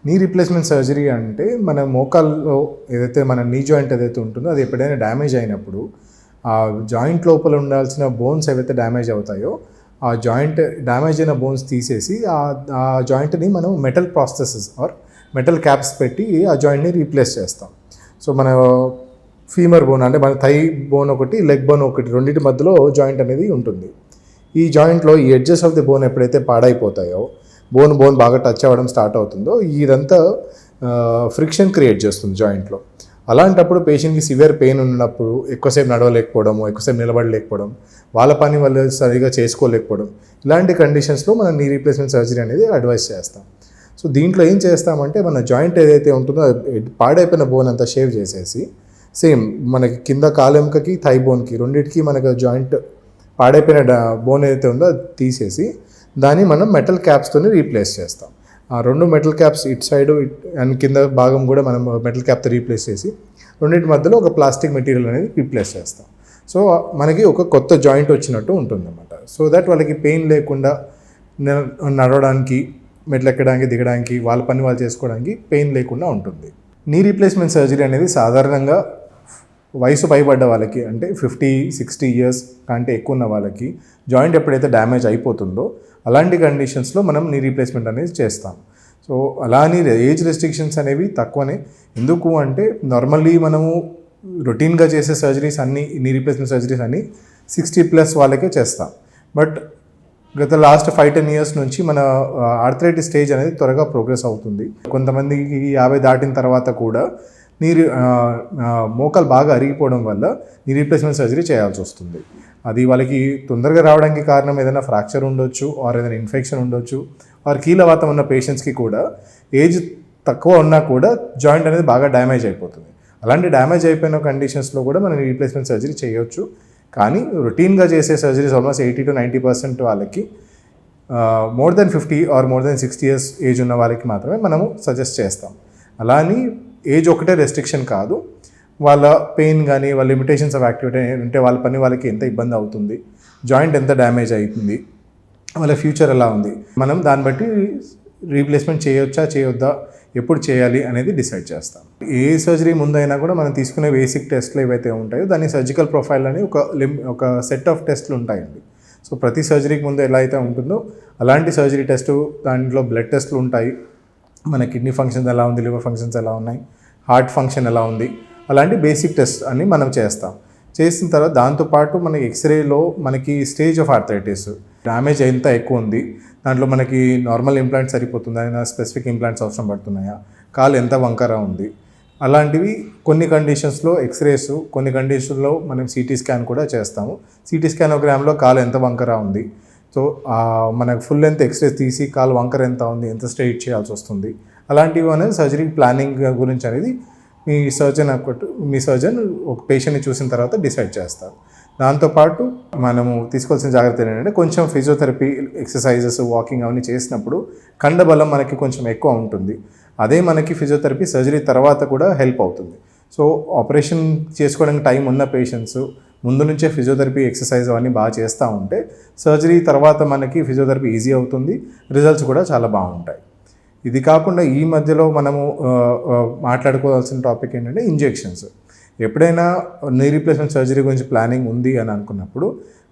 Knee replacement surgery అంటే మన మోకాల్లో ఏదైతే మన నీ జాయింట్ ఏదైతే ఉంటుందో అది ఎప్పుడైనా డ్యామేజ్ అయినప్పుడు ఆ జాయింట్ లోపల ఉండాల్సిన బోన్స్ ఏవైతే డ్యామేజ్ అవుతాయో ఆ జాయింట్ డ్యామేజ్ అయిన బోన్స్ తీసేసి ఆ జాయింట్ని మనం metal prosthesis are metal caps పెట్టి ఆ జాయింట్ని రీప్లేస్ చేస్తాం. సో మన ఫీమర్ బోన్ అంటే మన థై బోన్ ఒకటి, లెగ్ బోన్ ఒకటి, రెండింటి మధ్యలో జాయింట్ అనేది ఉంటుంది. ఈ జాయింట్లో ఈ ఎడ్జెస్ ఆఫ్ ది బోన్ ఎప్పుడైతే పాడైపోతాయో బోన్ బాగా టచ్ అవ్వడం స్టార్ట్ అవుతుందో ఇదంతా ఫ్రిక్షన్ క్రియేట్ చేస్తుంది జాయింట్లో. అలాంటప్పుడు పేషెంట్కి సివియర్ పెయిన్ ఉన్నప్పుడు ఎక్కువసేపు నడవలేకపోవడము, ఎక్కువసేపు నిలబడలేకపోవడం, వాళ్ళ పని వాళ్ళు సరిగా చేసుకోలేకపోవడం, ఇలాంటి కండిషన్స్లో మనం నీ రీప్లేస్మెంట్ సర్జరీ అనేది అడ్వైస్ చేస్తాం. సో దీంట్లో ఏం చేస్తామంటే మన జాయింట్ ఏదైతే ఉంటుందో పాడైపోయిన బోన్ అంతా షేవ్ చేసేసి సేమ్ మనకి కింద కాలెంకకి థై బోన్కి రెండింటికి మనకు జాయింట్ పాడైపోయిన బోన్ ఏదైతే ఉందో అది తీసేసి దాన్ని మనం మెటల్ క్యాప్స్తో రీప్లేస్ చేస్తాం. ఆ రెండు మెటల్ క్యాప్స్ ఇటు సైడు అండ్ కింద భాగం కూడా మనం మెటల్ క్యాప్తో రీప్లేస్ చేసి రెండింటి మధ్యలో ఒక ప్లాస్టిక్ మెటీరియల్ అనేది రీప్లేస్ చేస్తాం. సో మనకి ఒక కొత్త జాయింట్ వచ్చినట్టు ఉంటుందన్నమాట. సో దట్ వాళ్ళకి పెయిన్ లేకుండా నడవడానికి, మెట్లు ఎక్కడానికి, దిగడానికి, వాళ్ళ పని వాళ్ళు చేసుకోవడానికి పెయిన్ లేకుండా ఉంటుంది. నీ రీప్లేస్మెంట్ సర్జరీ అనేది సాధారణంగా వయసు పైబడ్డ వాళ్ళకి అంటే 50-60 ఇయర్స్ కంటే ఎక్కువ ఉన్న వాళ్ళకి జాయింట్ ఎప్పుడైతే డ్యామేజ్ అయిపోతుందో అలాంటి కండిషన్స్లో మనం నీ రీప్లేస్మెంట్ అనేది చేస్తాం. సో అలా అని ఏజ్ రెస్ట్రిక్షన్స్ అనేవి తక్కువనే. ఎందుకు అంటే నార్మల్లీ మనము రొటీన్గా చేసే సర్జరీస్ అన్నీ, నీ రీప్లేస్మెంట్ సర్జరీస్ అన్నీ 60+ వాళ్ళకే చేస్తాం. బట్ గత లాస్ట్ 5-10 ఇయర్స్ నుంచి మన ఆర్థరైటిస్ స్టేజ్ అనేది త్వరగా ప్రోగ్రెస్ అవుతుంది. కొంతమందికి 50 దాటిన తర్వాత కూడా మోకాలు బాగా అరిగిపోవడం వల్ల నీ రీప్లేస్మెంట్ సర్జరీ చేయాల్సి వస్తుంది. అది వాళ్ళకి తొందరగా రావడానికి కారణం ఏదైనా ఫ్రాక్చర్ ఉండొచ్చు, ఆర్ ఏదైనా ఇన్ఫెక్షన్ ఉండొచ్చు, ఆర్ కీలవాతం ఉన్న పేషెంట్స్కి కూడా ఏజ్ తక్కువ ఉన్నా కూడా జాయింట్ అనేది బాగా డ్యామేజ్ అయిపోతుంది. అలాంటి డ్యామేజ్ అయిపోయిన కండిషన్స్లో కూడా మనం రీప్లేస్మెంట్ సర్జరీ చేయొచ్చు. కానీ రొటీన్గా చేసే సర్జరీస్ ఆల్మోస్ట్ 80-90% వాళ్ళకి more than 50 or more than 60 years age ఉన్న వాళ్ళకి మాత్రమే మనము సజెస్ట్ చేస్తాం. అలా అని ఏజ్ ఒకటే రెస్ట్రిక్షన్ కాదు. వాళ్ళ పెయిన్ కానీ, వాళ్ళ లిమిటేషన్స్ ఆఫ్ యాక్టివిటీ అంటే వాళ్ళ పని వాళ్ళకి ఎంత ఇబ్బంది అవుతుంది, జాయింట్ ఎంత డ్యామేజ్ అవుతుంది, వాళ్ళ ఫ్యూచర్ ఎలా ఉంది, మనం దాన్ని బట్టి రీప్లేస్మెంట్ చేయొచ్చా చేయొద్దా, ఎప్పుడు చేయాలి అనేది డిసైడ్ చేస్తాం. ఏ సర్జరీ ముందైనా కూడా మనం తీసుకునే బేసిక్ టెస్ట్లు ఏవైతే ఉంటాయో దాన్ని సర్జికల్ ప్రొఫైల్ అని ఒక సెట్ ఆఫ్ టెస్ట్లు ఉంటాయండి. సో ప్రతి సర్జరీకి ముందు ఎలా అయితే ఉంటుందో అలాంటి సర్జరీ టెస్టు, దాంట్లో బ్లడ్ టెస్ట్లు ఉంటాయి, మన కిడ్నీ ఫంక్షన్స్ ఎలా ఉంది, లివర్ ఫంక్షన్స్ ఎలా ఉన్నాయి, హార్ట్ ఫంక్షన్ ఎలా ఉంది, అలాంటి బేసిక్ టెస్ట్ అన్ని మనం చేస్తాం. చేసిన తర్వాత దాంతోపాటు మనకి ఎక్స్రేలో మనకి స్టేజ్ ఆఫ్ ఆర్థరైటిస్, డ్యామేజ్ ఎంత ఎక్కువ ఉంది, దాంట్లో మనకి నార్మల్ ఇంప్లాంట్స్ సరిపోతుందా, స్పెసిఫిక్ ఇంప్లాంట్స్ అవసరం పడుతున్నాయా, కాలు ఎంత వంకర ఉంది, అలాంటివి కొన్ని కండిషన్స్లో ఎక్స్రేస్, కొన్ని కండిషన్లో మనం సిటీ స్కాన్ కూడా చేస్తాము. సిటీ స్కానోగ్రామ్లో కాలు ఎంత వంకర ఉంది, సో మనకు ఫుల్ లెంత్ ఎక్స్రే తీసి కాలు వంకర ఎంత ఉంది, ఎంత స్ట్రైట్ చేయాల్సి వస్తుంది, అలాంటివి అనేది సర్జరీ ప్లానింగ్ గురించి అనేది మీ సర్జన్ ఒక పేషెంట్ని చూసిన తర్వాత డిసైడ్ చేస్తారు. దాంతోపాటు మనము తీసుకోవాల్సిన జాగ్రత్తలు ఏంటంటే కొంచెం ఫిజియోథెరపీ ఎక్సర్సైజెస్, వాకింగ్ అవన్నీ చేసినప్పుడు కండబలం మనకి కొంచెం ఎక్కువ ఉంటుంది. అదే మనకి ఫిజియోథెరపీ సర్జరీ తర్వాత కూడా హెల్ప్ అవుతుంది. సో ఆపరేషన్ చేసుకోవడానికి టైం ఉన్న పేషెంట్స్ ముందు నుంచే ఫిజియోథెరపీ ఎక్సర్సైజ్ అవన్నీ బాగా చేస్తూ ఉంటే సర్జరీ తర్వాత మనకి ఫిజియోథెరపీ ఈజీ అవుతుంది, రిజల్ట్స్ కూడా చాలా బాగుంటాయి. ఇది కాకుండా ఈ మధ్యలో మనము మాట్లాడుకోవాల్సిన టాపిక్ ఏంటంటే ఇంజెక్షన్స్. ఎప్పుడైనా నీ రీప్లేస్మెంట్ సర్జరీ గురించి ప్లానింగ్ ఉంది అని అనుకున్నప్పుడు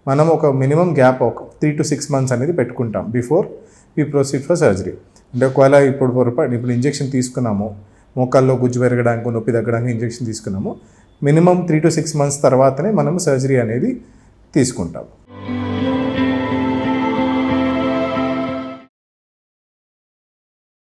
మనం ఒక మినిమం గ్యాప్ ఒక 3 to 6 months అనేది పెట్టుకుంటాం before we proceed for surgery. అంటే ఒకవేళ ఇప్పుడు ఇంజెక్షన్ తీసుకున్నాము, మోకాల్లో గుజ్జు పెరగడానికి, నొప్పి తగ్గడానికి ఇంజెక్షన్ తీసుకున్నాము, మినిమం 3 to 6 months తర్వాతనే మనం సర్జరీ అనేది తీసుకుంటాం.